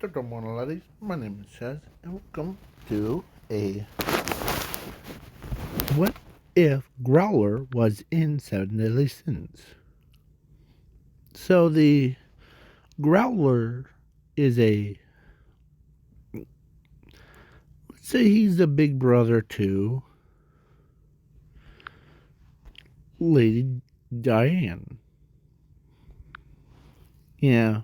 Dr. Monoladies, my name is Chaz, and welcome to a What If Growler Was in Seven Deadly Sins? So the Growler is let's say he's a big brother to Lady Diane. Yeah.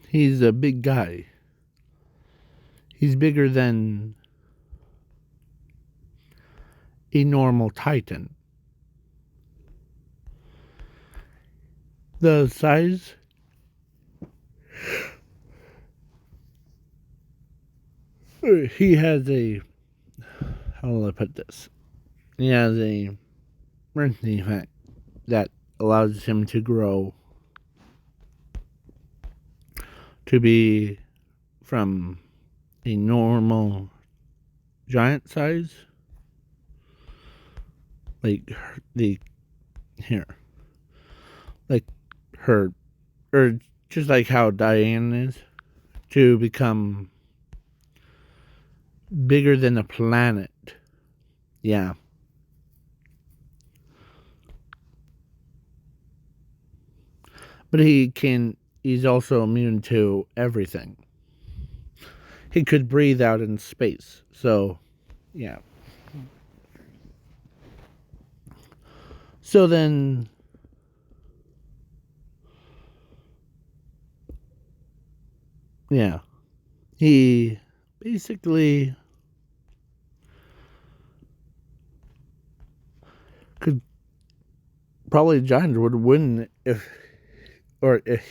He's a big guy. He's bigger than a normal Titan. The size he has how will I put this? He has a birth defect that allows him to grow to be from a normal giant size, like the here, like her, or just like how Diane is, to become bigger than the planet. Yeah. But he's also immune to everything. He could breathe out in space. So, yeah. So then, yeah. He basically could probably Giants would win if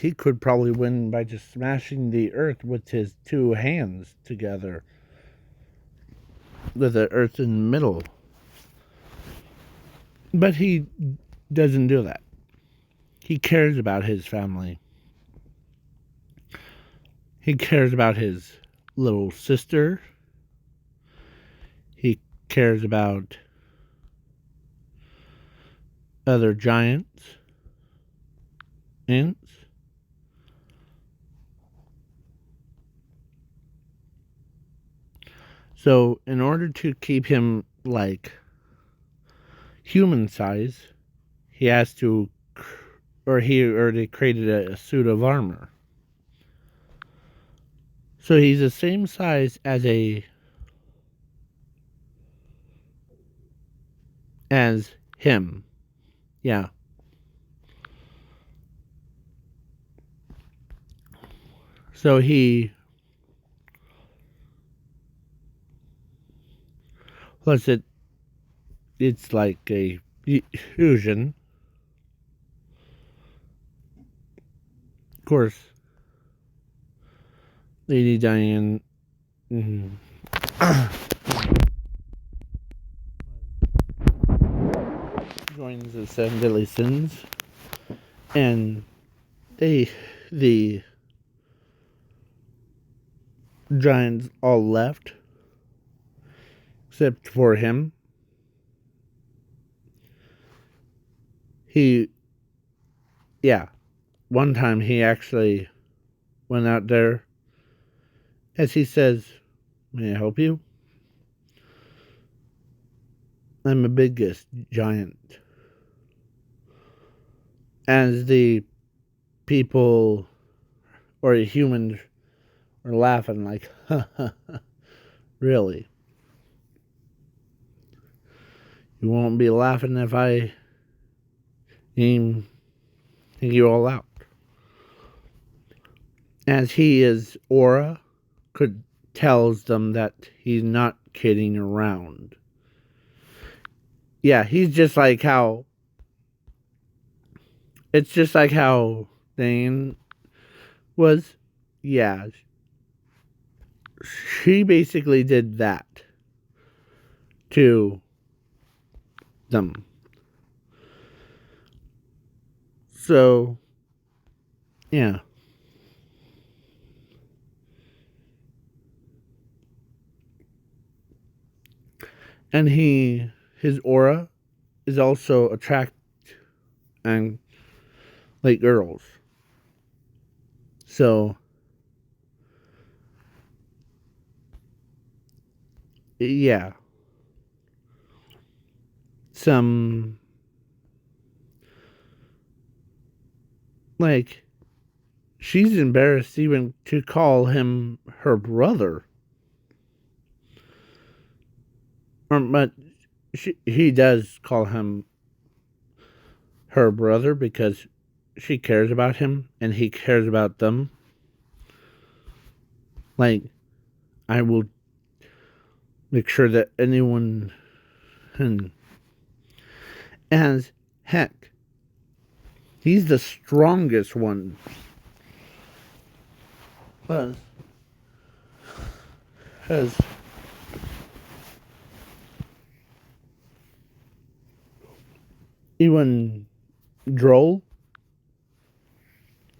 he could probably win by just smashing the earth with his two hands together, with the earth in the middle. But he doesn't do that. He cares about his family. He cares about his little sister. He cares about other giants, ants. So, in order to keep him like human size, he has to, or he already created a suit of armor. So he's the same size as him. Yeah. So plus it's like a fusion. Of course, Lady Diane joins the Seven Deadly Sins, and the giants all left, except for him. One time he actually went out there, as he says, "May I help you? I'm the biggest giant." As the people or the humans are laughing like, really? You won't be laughing if I take you all out. As his aura tells them that he's not kidding around. Yeah, he's just like how it's just like how Dane was. Yeah, she basically did that to them. So, yeah. And his aura is also attract and like girls. So, yeah. Some, like, she's embarrassed even to call him her brother. But he does call him her brother because she cares about him and he cares about them. Like, I will make sure that anyone can. As heck, he's the strongest one. Because even Droll,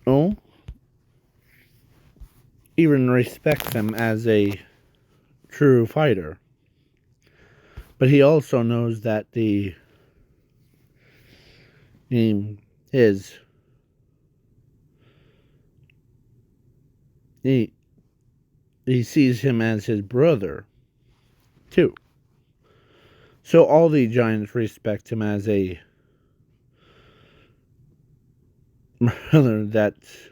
oh, even respects him as a true fighter. But he also knows that his he he sees him as his brother too. So all the giants respect him as a brother. That's,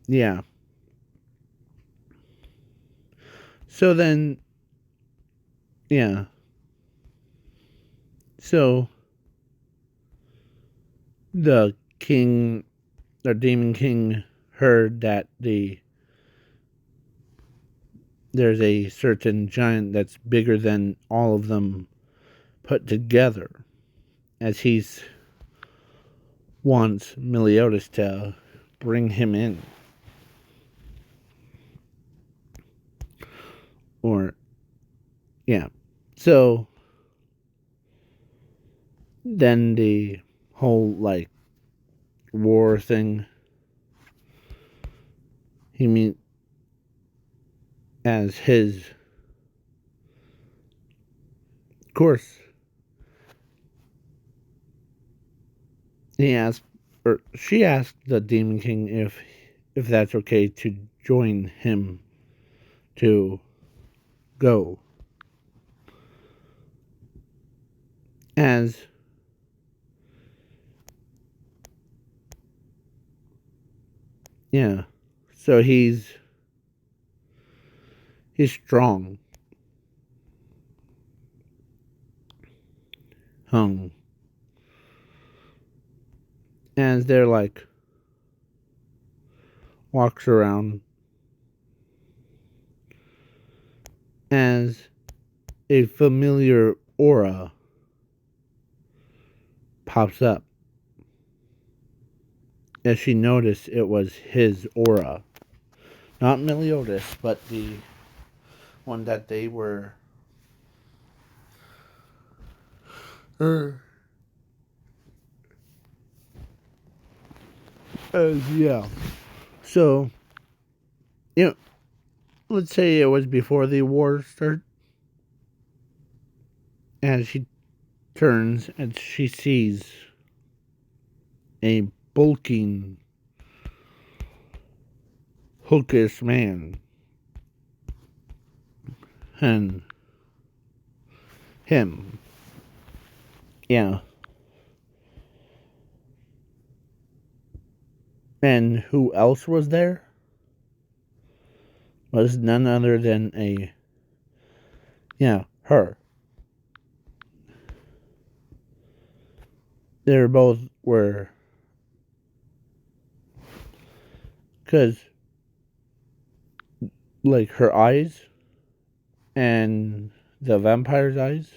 yeah. So then, yeah. So the king, the demon king, heard that there's a certain giant that's bigger than all of them put together, as he's wants Meliodas to bring him in, or yeah. So then the whole like war thing, he mean as his, of course, he asked, or she asked the demon king if that's okay to join him to go, as yeah. So he's strong, hung, as they're like walks around, as a familiar aura pops up, as she noticed it was his aura, not Meliodas, but the one that they were. Uh, yeah. So, you know, let's say it was before the war started, and she turns and she sees a bulking, hookish man, and him. Yeah. And who else was there? Was none other than her. They both were, because, like, her eyes and the vampire's eyes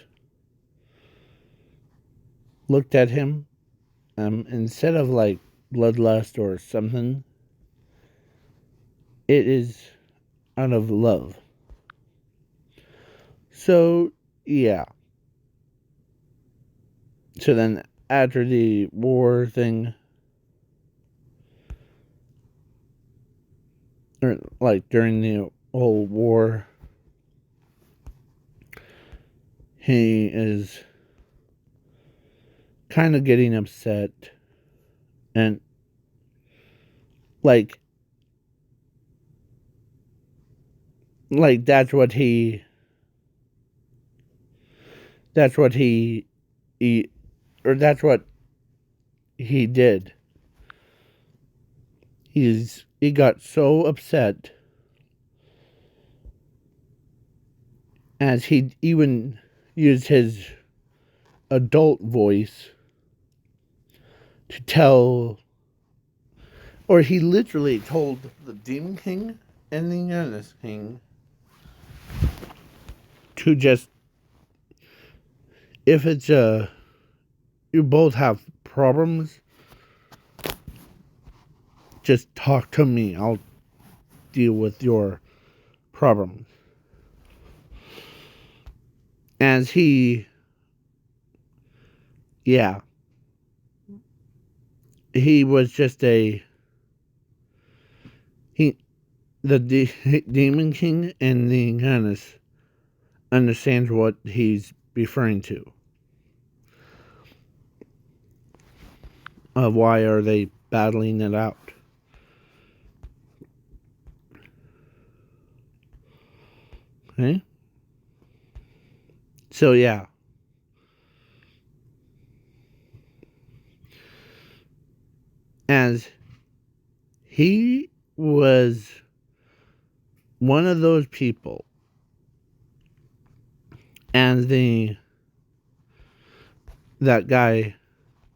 looked at him, instead of, like, bloodlust or something, it is out of love. So, yeah. So then, after the war thing, or, like, during the whole war, he is kind of getting upset, and like like that's what he or that's what he did. He got so upset as he even used his adult voice to tell, or he literally told the Demon King and the Giannis King to just, if it's you both have problems, just talk to me. I'll deal with your problems. As yeah, he was just he, the Demon King and the Giannis understands what he's referring to. Why are they battling it out? Okay? So, yeah. As he was one of those people, and that guy,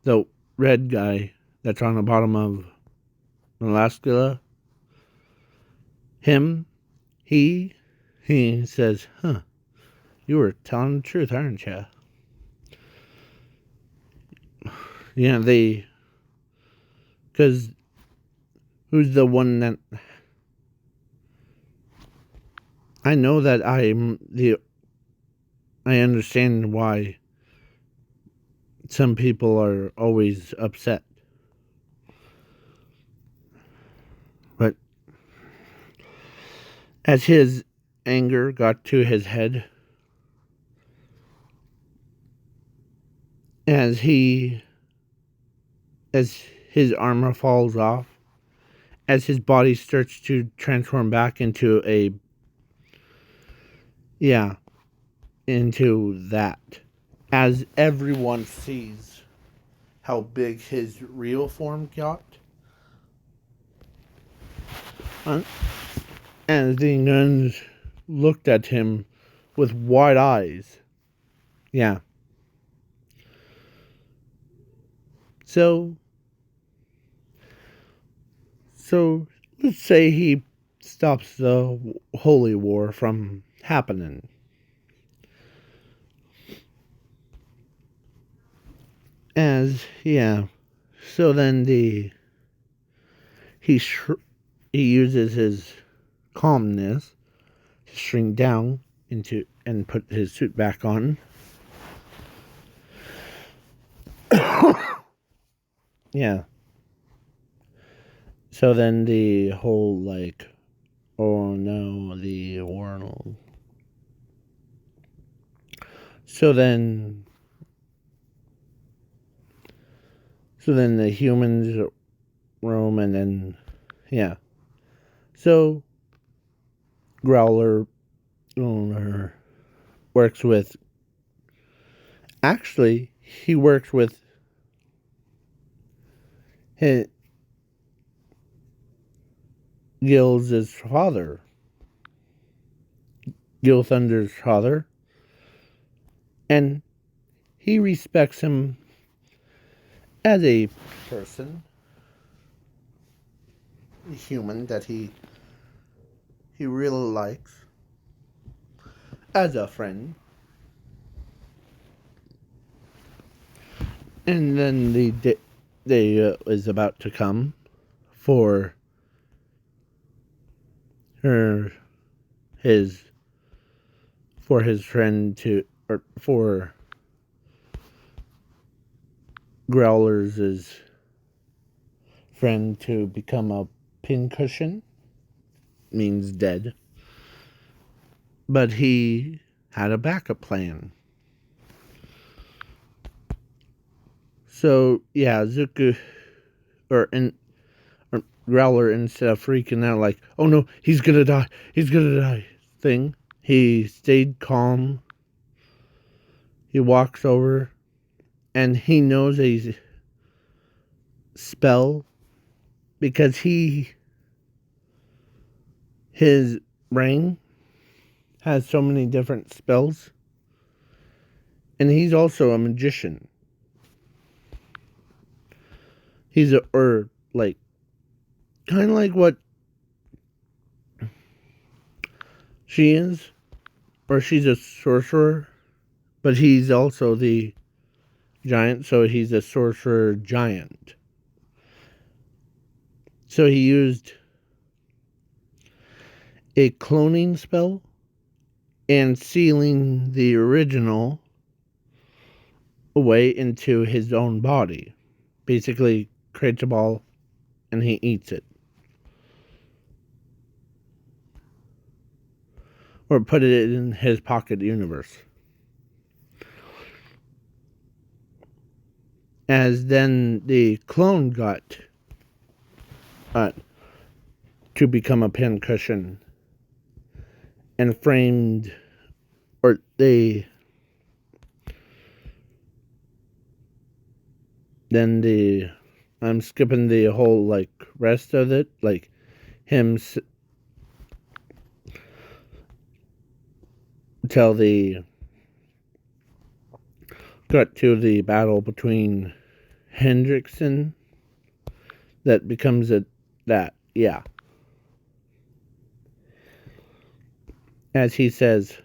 the red guy that's on the bottom of Alaska, him, he says, huh, you were telling the truth, aren't you? Yeah, because who's the one that, I know that I understand why some people are always upset. But as his anger got to his head, as his armor falls off, as his body starts to transform back into into that, as everyone sees how big his real form got, and the nuns looked at him with wide eyes. Yeah. So let's say he stops the holy war from happening. So then he uses his calmness to shrink down into and put his suit back on. Yeah. So then the whole oh no, the world. So then the humans roam, and then so Growler works with. Actually, he works with his Gil's father, Gil Thunder's father, and he respects him as a person, a human that he really likes, as a friend. And then the day is about to come for her his friend to, or for Growler's friend to become a pincushion, means dead. But he had a backup plan. So yeah, Zuko or Growler, instead of freaking out like, "Oh no, he's gonna die," thing, he stayed calm. He walks over, and he knows a spell because his brain has so many different spells, and he's also a magician. He's a or like kind of like what she is, or she's a sorcerer, but he's also the giant, so he's a sorcerer giant. So he used a cloning spell and sealing the original away into his own body. Basically, creates a ball and he eats it. Or put it in his pocket universe. As then the clone got to become a pincushion and framed, or I'm skipping the whole like rest of it, like him till the got to the battle between Hendrickson that becomes yeah. As he says,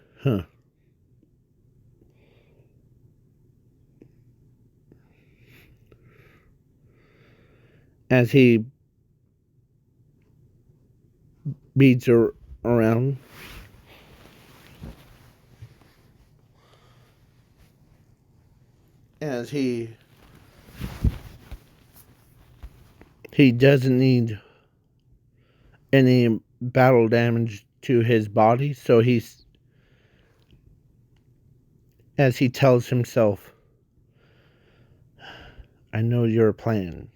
as he beats her around. As he doesn't need any battle damage to his body, so as he tells himself, "I know your plan.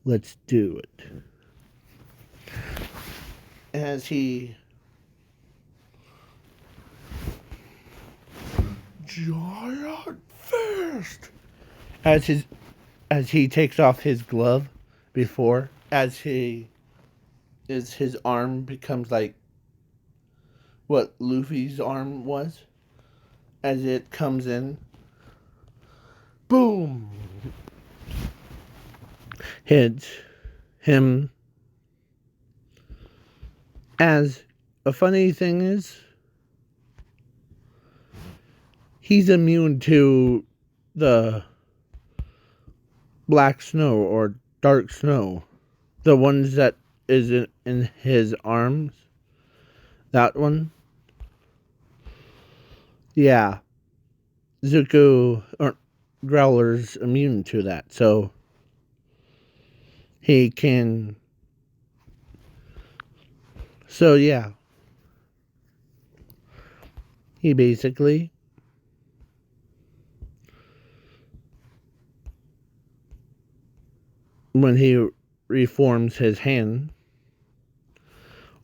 Let's do it." As he giant fist, as he takes off his glove before, as his arm becomes like what Luffy's arm was, as it comes in, boom, hits him. As a funny thing is, he's immune to the black snow or dark snow, the ones that is in his arms. That one, yeah. Zuko or Growler's immune to that, so he can. So yeah, he basically when he reforms his hand,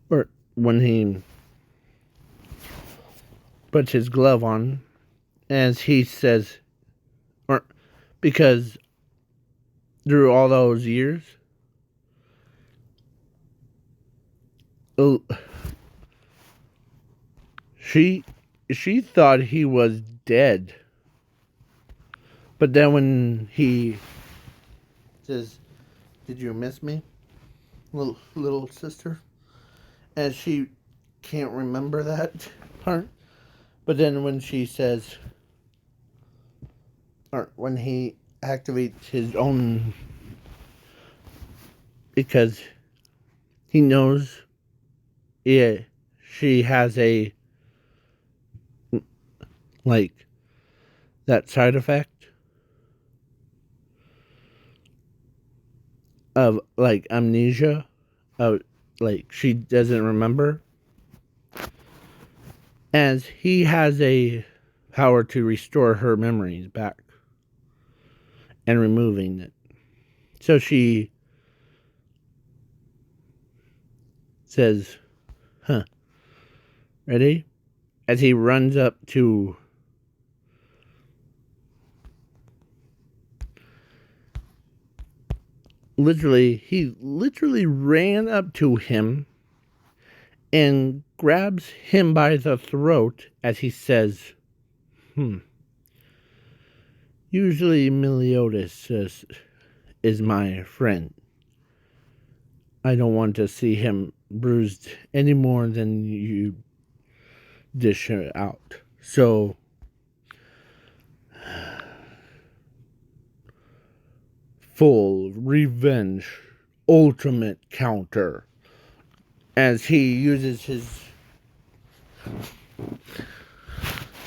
or when he puts his glove on, as he says, or because through all those years, she thought he was dead, but then when he says, "Did you miss me, little sister?" and she can't remember that part, but then when she says, or when he activates his own, because he knows, yeah, she has a like that side effect of like amnesia, of like she doesn't remember, as he has a power to restore her memories back. and removing it. So she says, huh, ready? As he runs up to he literally ran up to him and grabs him by the throat as he says, usually Meliodas is my friend. I don't want to see him bruised any more than you dish it out. So, full revenge, ultimate counter. As he uses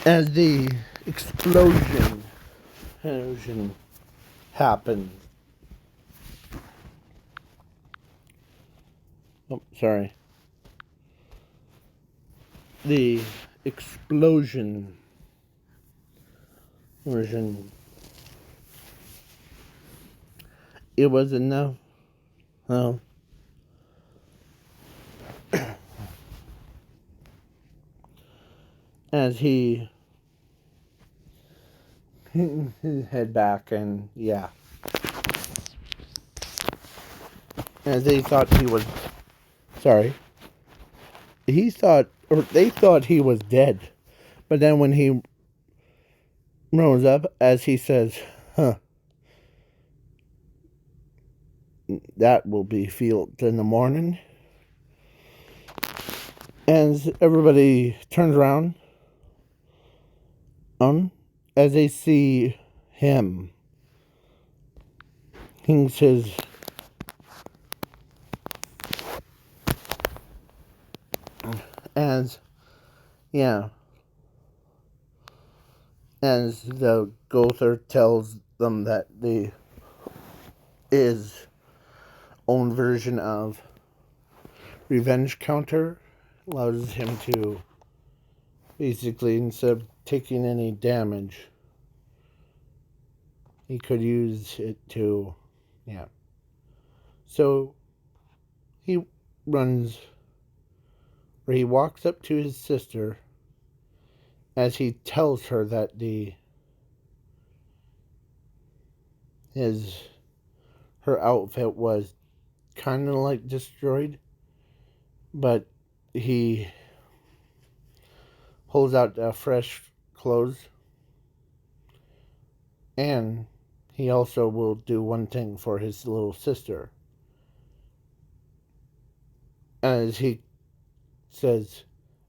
as the explosion happens. Oh, sorry. The explosion version. It was enough. Well, as he his head back and yeah. As they thought he was sorry. They thought he was dead. But then when he rose up, as he says, that will be felt in the morning. As everybody turns around, as they see him, he says, as the Gother tells them that his own version of revenge counter allows him to basically, instead of taking any damage, he could use it to, So he he walks up to his sister as he tells her that her outfit was kind of like destroyed, but he pulls out fresh clothes, and he also will do one thing for his little sister. As he says,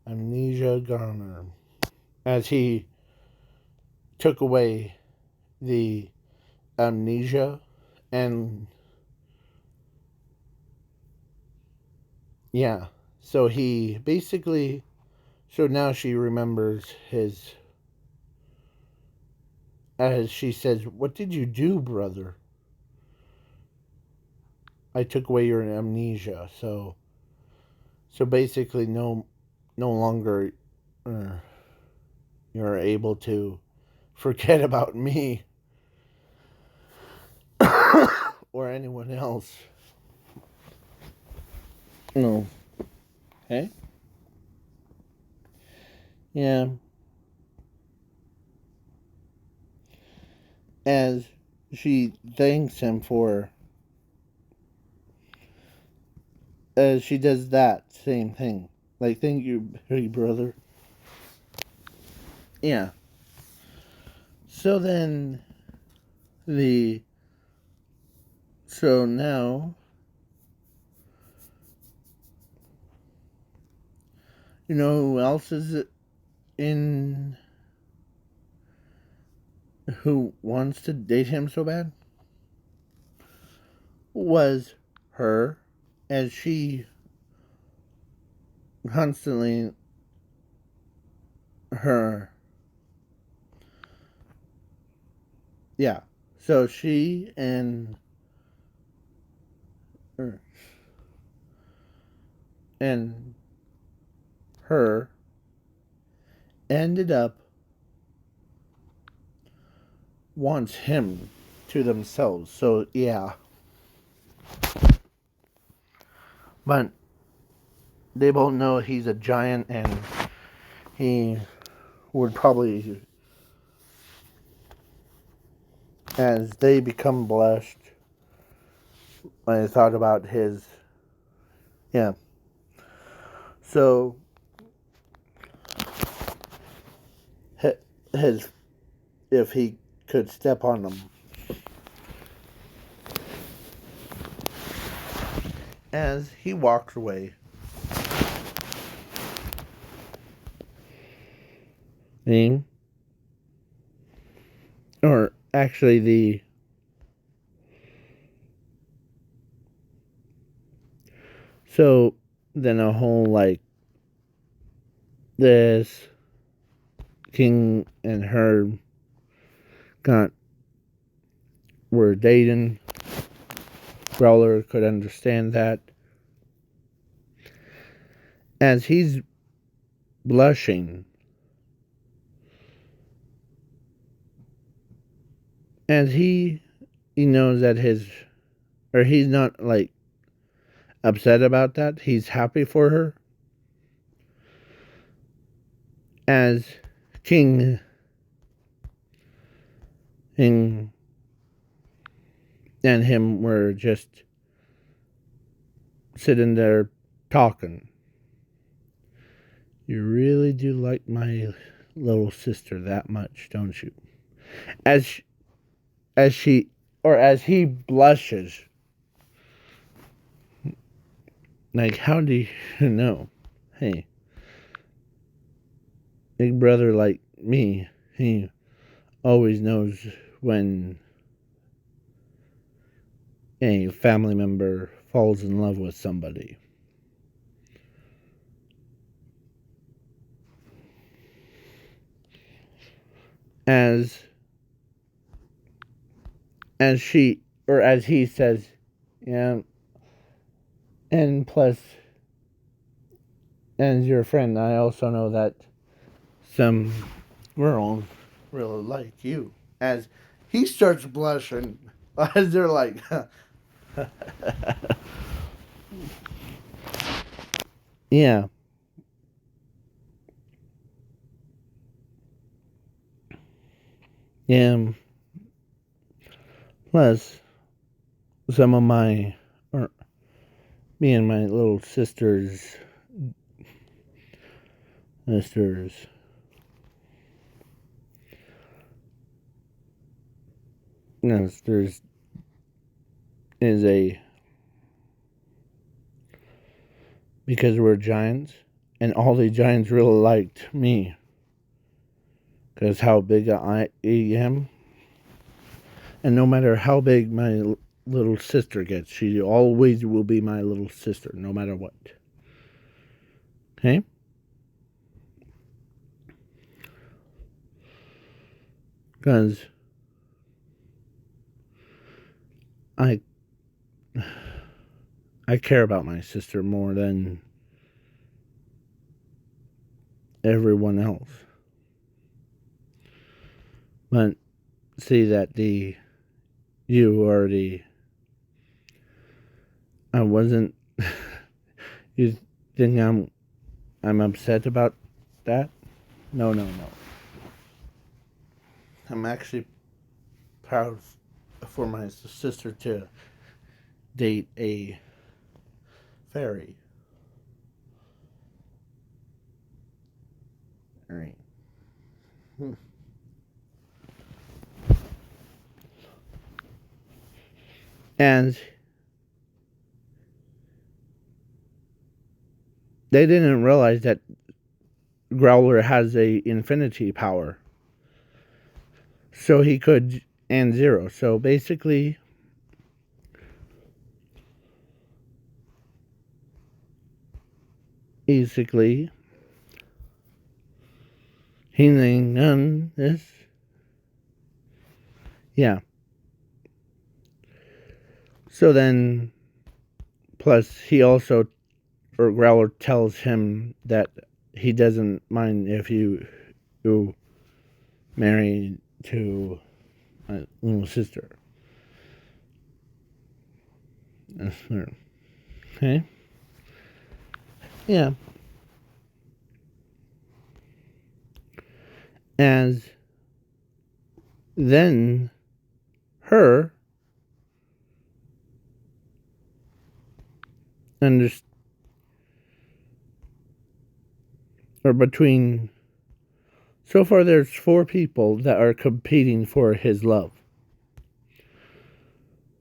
amnesia garner, as he took away the amnesia and so he basically, so now she remembers as she says, what did you do, brother? I took away your amnesia, so basically no longer you're able to forget about me or anyone else. No. Okay? Yeah. As she thanks him for, as she does that same thing. Like, thank you, hey brother. Yeah. So then, so now, you know who else is who wants to date him so bad? Was her, as she constantly, so she and her ended up wants him to themselves. So, yeah. But they both know he's a giant and he would probably, as they become blessed, when I thought about his, yeah. So, his, if he could step on them. As he walks away. Or actually so then a whole like this King and her were dating. Growler could understand that. As he's blushing, as he knows that he's not like upset about that. He's happy for her. As King and him were just sitting there talking. You really do like my little sister that much, don't you? As he blushes. Like, how do you know? Hey, big brother like me, he always knows when a family member falls in love with somebody. As he says, yeah, and plus, as your friend, I also know that some girls really like you. As he starts blushing, as they're like, yeah. Yeah. Plus, some of me and my little sisters, is because we're giants, and all the giants really liked me, because how big I am, and no matter how big my little sister gets, she always will be my little sister, no matter what. Okay? Because I care about my sister more than everyone else. But see that you already, I wasn't, you think I'm upset about that? No. I'm actually proud for my sister to date a fairy. Alright. And they didn't realize that Growler has a infinity power. So he could, and zero. So basically, healing on this. Yeah. So then, plus he also, or Growler tells him that he doesn't mind if you marry to my little sister. Okay? Yeah. As then her under or between so far there's 4 people that are competing for his love.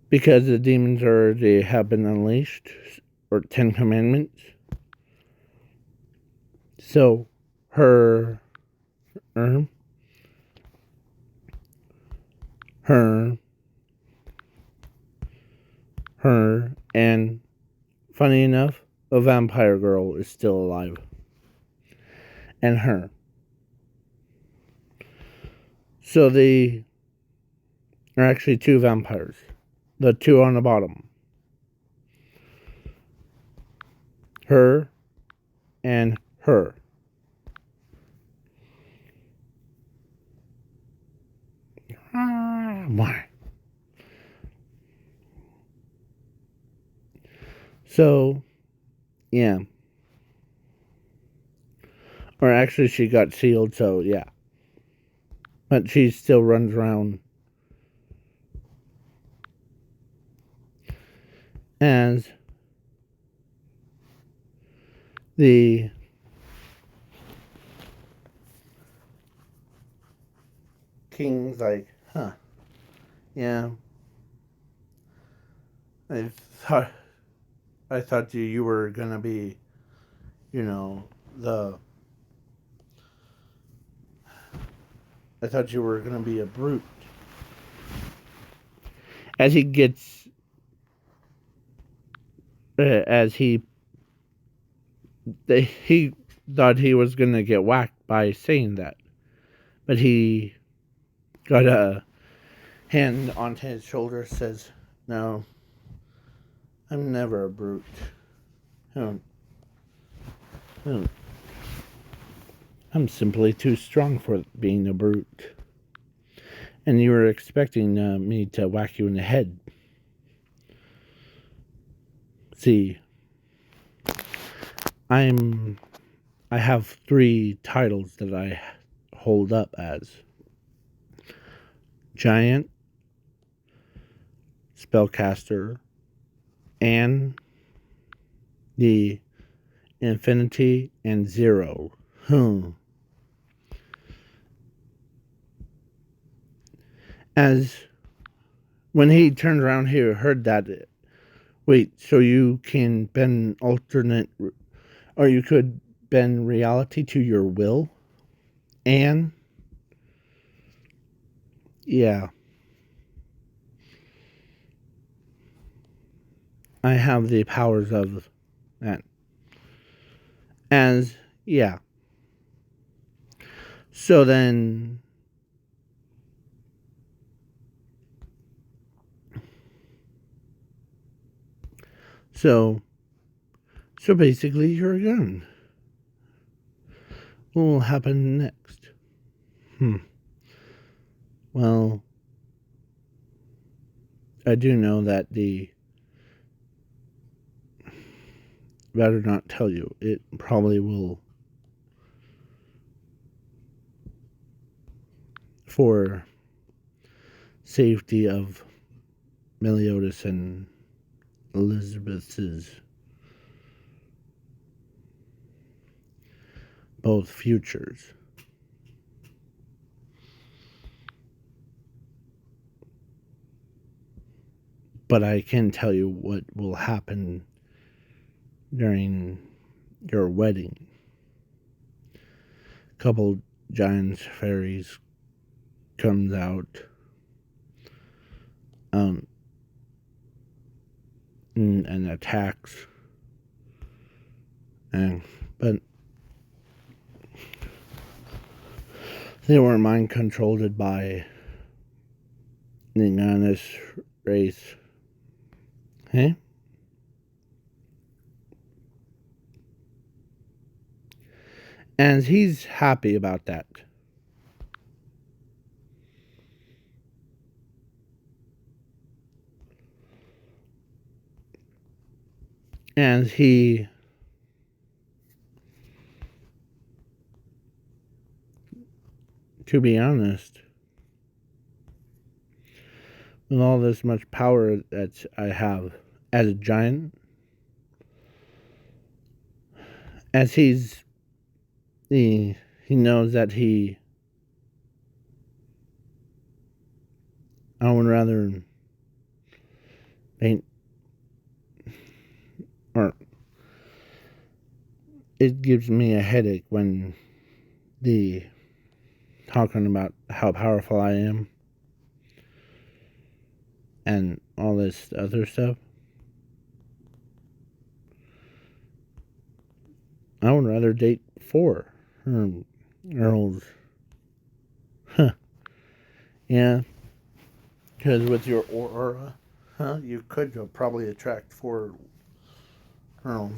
Because the demons they have been unleashed, or 10 commandments. So her her and funny enough, a vampire girl is still alive. And her. So they are actually 2 vampires. The 2 on the bottom. Her and her. Why? So, yeah. Or actually, she got sealed, so yeah. But she still runs around as the king's like, huh, yeah. I thought you were gonna be, you know, I thought you were gonna be a brute. As he gets, as he thought he was gonna get whacked by saying that, but he got a hand on his shoulder, says, "No, I'm never a brute. I don't, I'm simply too strong for being a brute. And you were expecting me to whack you in the head. See, I have 3 titles that I hold up as Giant, Spellcaster, and the Infinity and Zero. As when he turned around, he heard that. Wait, so you can bend alternate, or you could bend reality to your will? And yeah, I have the powers of that. As yeah. So then so basically you're a gun. What will happen next? Well, I do know that rather not tell you. It probably will, for safety of Meliodas and Elizabeth's both futures. But I can tell you what will happen during your wedding. A couple giant fairies comes out and attacks, but they were mind controlled by the Ganis race. Hey? And he's happy about that. And he to be honest, with all this much power that I have as a giant, as he knows that I would rather paint, or it gives me a headache when the talking about how powerful I am and all this other stuff. I would rather date 4 girls. Huh. Yeah, because with your aura, you could probably attract 4 girls.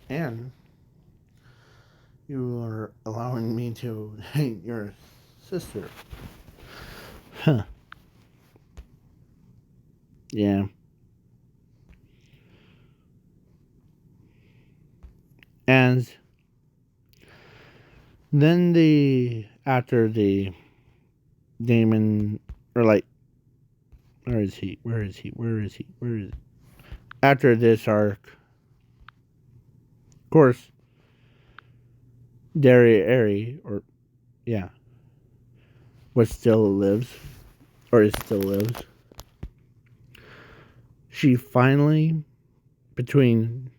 And you are allowing me to hate your sister. Huh. Yeah. And then after the Damon, or like, where is he? Where is he? Where is he? Where is he? After this arc, of course, Airy, or, yeah, what still lives, or is still lives. She finally, between,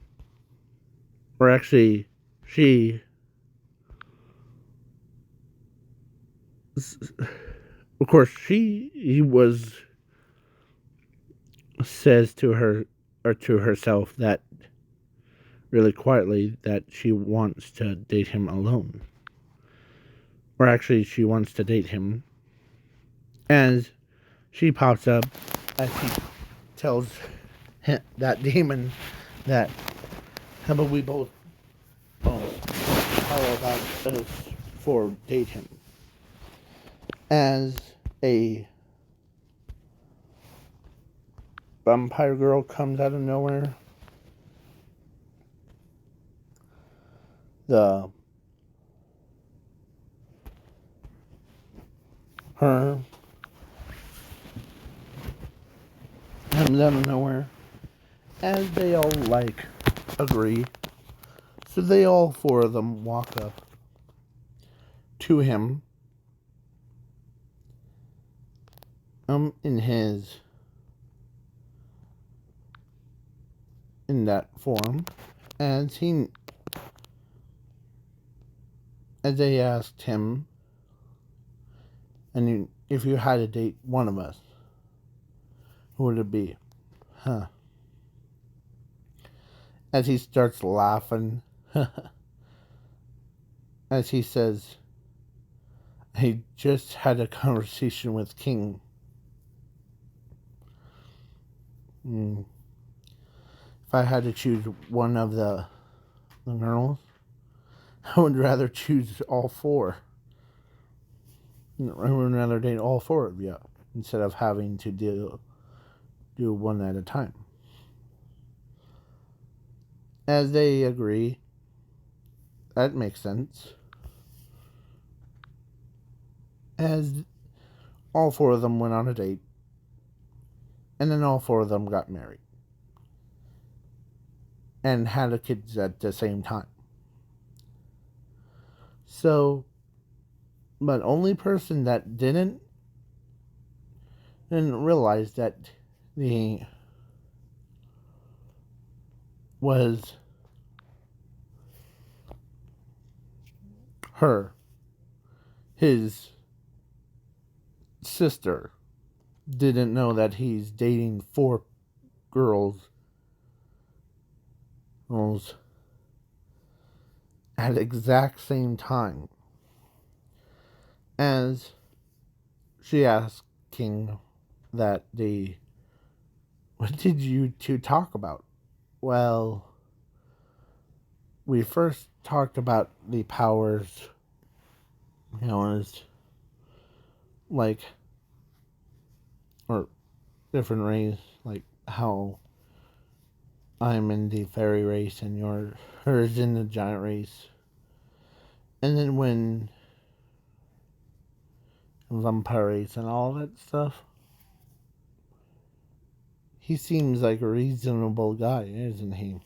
or actually, she, of course, he says to her, or to herself, that really quietly, that she wants to date him alone. Or actually, she wants to date him. As she pops up, as he tells that demon that, how about we both how about us for date him? As a vampire girl comes out of nowhere, her comes out of nowhere, as they all agree. So they all 4 of them walk up to him, in that form, as they asked him, and if you had to date one of us, who would it be? Huh. As he starts laughing, as he says, I just had a conversation with King. If I had to choose one of the girls, I would rather choose all 4. I would rather date all 4 of you instead of having to do one at a time. As they agree, that makes sense. As all 4 of them went on a date, and then all 4 of them got married and had a kids at the same time. So, but only person that didn't realize that the was his sister, didn't know that he's dating 4 girls at the exact same time. As she asked King that what did you 2 talk about? Well, we first talked about the powers, as or different ways, how I'm in the fairy race and hers in the giant race. And then when vampire race and all that stuff, he seems like a reasonable guy, isn't he?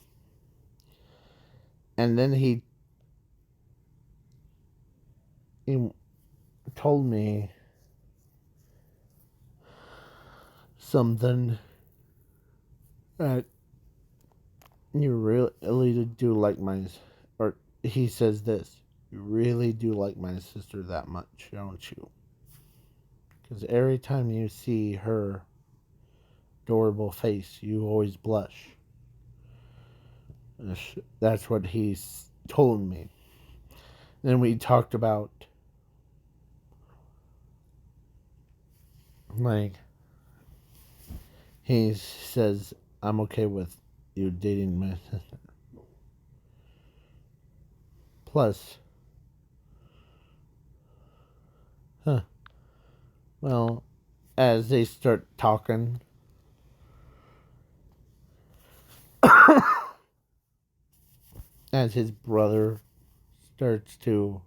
And then he told me something that you really do like or he says this, you really do like my sister that much, don't you? Because every time you see her adorable face, you always blush. That's what he's told me. Then we talked about, like, he says, I'm okay with you dating my sister. Plus, well, as they start talking, as his brother starts to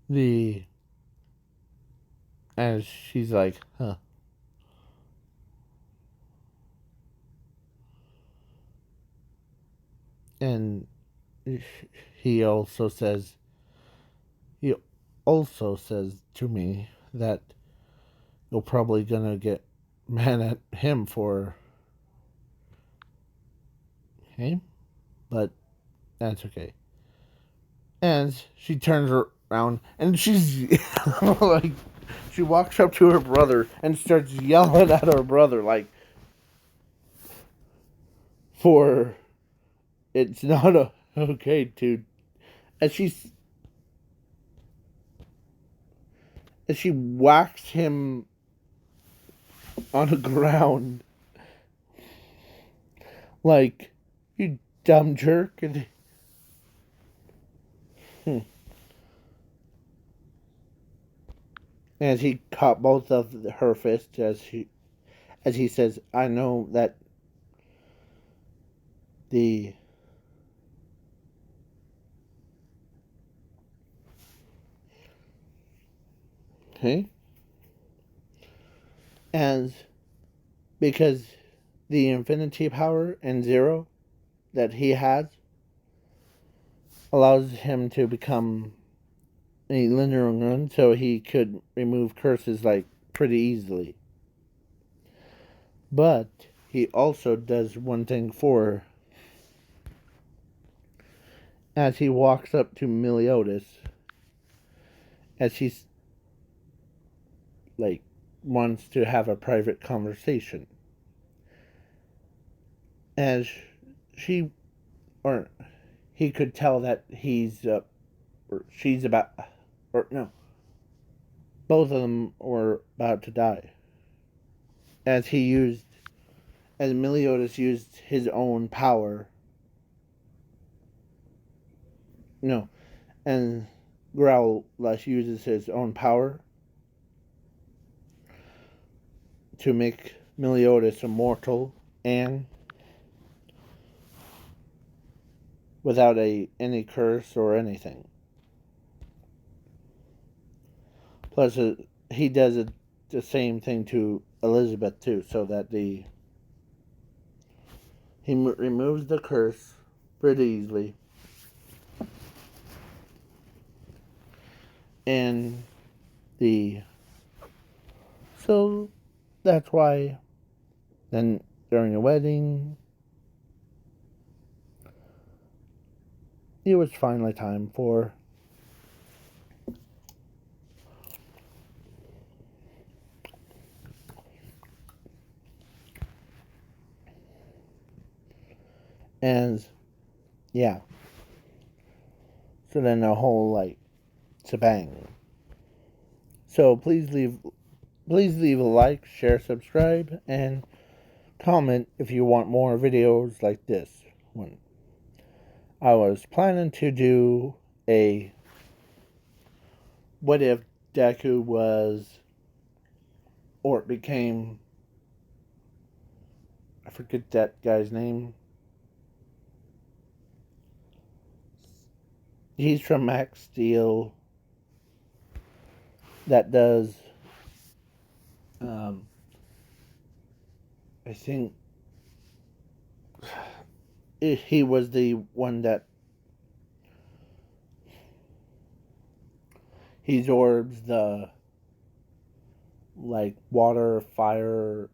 the as she's like, and he also says he also says to me that you're probably gonna get mad at him for him, but that's okay. And she turns around and she's like, she walks up to her brother and starts yelling at her brother, like, for it's not okay to. As she whacks him on the ground, like, you dumb jerk. And as he caught both of her fists, as he says, I know that the okay, and because the infinity power and zero that he has allows him to become a linear gun, so he could remove curses like pretty easily. But he also does one thing for, as he walks up to Meliodas, as he's like wants to have a private conversation, as she or he could tell that he's or she's about, or no, both of them were about to die, as he used, as Meliodas used his own power. No, and Growlithe uses his own power to make Meliodas immortal and without any curse or anything. Plus, he does the same thing to Elizabeth too, so that he removes the curse pretty easily, and so that's why then during the wedding it was finally time for and yeah. So then a whole like shebang. So please leave a like, share, subscribe, and comment if you want more videos like this one. I was planning to do a what if Deku was or became I forget that guy's name. He's from Max Steel. That does, I think he was the one that he absorbs the like water, fire,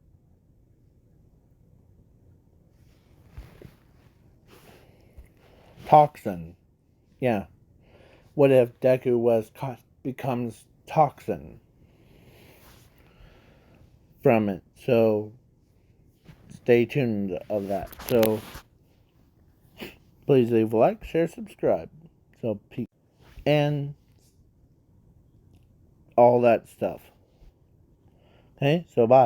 toxin. Yeah. What if Deku becomes toxin from it? So stay tuned of that. So please leave a like, share, subscribe. So peace and all that stuff. Okay, so bye.